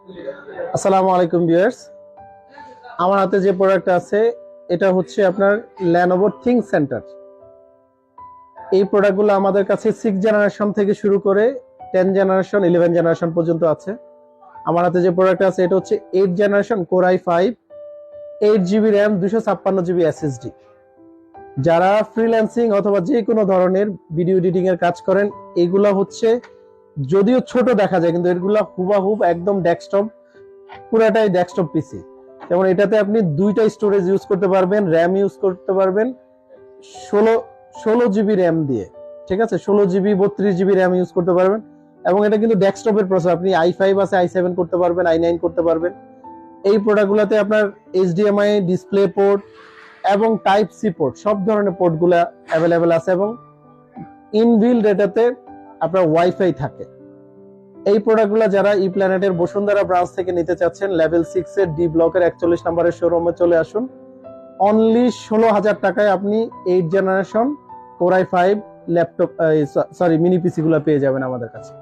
আসসালামু আলাইকুম ভিউয়ার্স, আমার হাতে যে প্রোডাক্ট আছে এটা হচ্ছে আপনার Lenovo ThinkCentre। এই প্রোডাক্টগুলো আমাদের কাছে 6 জেনারেশন থেকে শুরু করে 10 জেনারেশন 11 জেনারেশন পর্যন্ত আছে। আমার হাতে যে প্রোডাক্ট আছে এটা হচ্ছে 8 generation Core i5, 8 GB RAM, 256 GB SSD। যারা ফ্রিল্যান্সিং অথবা যে কোনো ধরনের ভিডিও এডিটিং এর কাজ করেন, এগুলা হচ্ছে যদিও ছোট দেখা যায় কিন্তু এগুলা হুবাহুব একদম ডেস্কটপ, পুরাটাই ডেস্কটপ পিসি। যেমন এটাতে আপনি দুইটা স্টোরেজ ইউজ করতে পারবেন, র্যাম ইউজ করতে পারবেন 16 GB র্যাম দিয়ে, ঠিক আছে, 16 GB 32 GB র্যাম ইউজ করতে পারবেন। এবং এটা কিন্তু ডেস্কটপের প্রসেসর, আপনি i5 আছে i7 করতে পারবেন, i9 করতে পারবেন। এই প্রোডাক্টগুলোতে আপনার HDMI ডিসপ্লে পোর্ট এবং টাইপ সি পোর্ট, সব ধরনের পোর্টগুলো অ্যাভেলেবেল আছে এবং ইনবিল্ড এটাতে আপনার ওয়াইফাই থাকে। এই প্রোডাক্টগুলো যারা ই প্ল্যানেটের বসুন্ধরা ব্রাঞ্চ থেকে নিতে চাচ্ছেন, লেভেল 6 এর ডি ব্লকের 41 নম্বরের শোরুমে চলে আসুন। অনলি 16,000 টাকায় আপনি 8 generation Core i5 laptop, mini পিসি গুলো পেয়ে যাবেন আমাদের কাছে।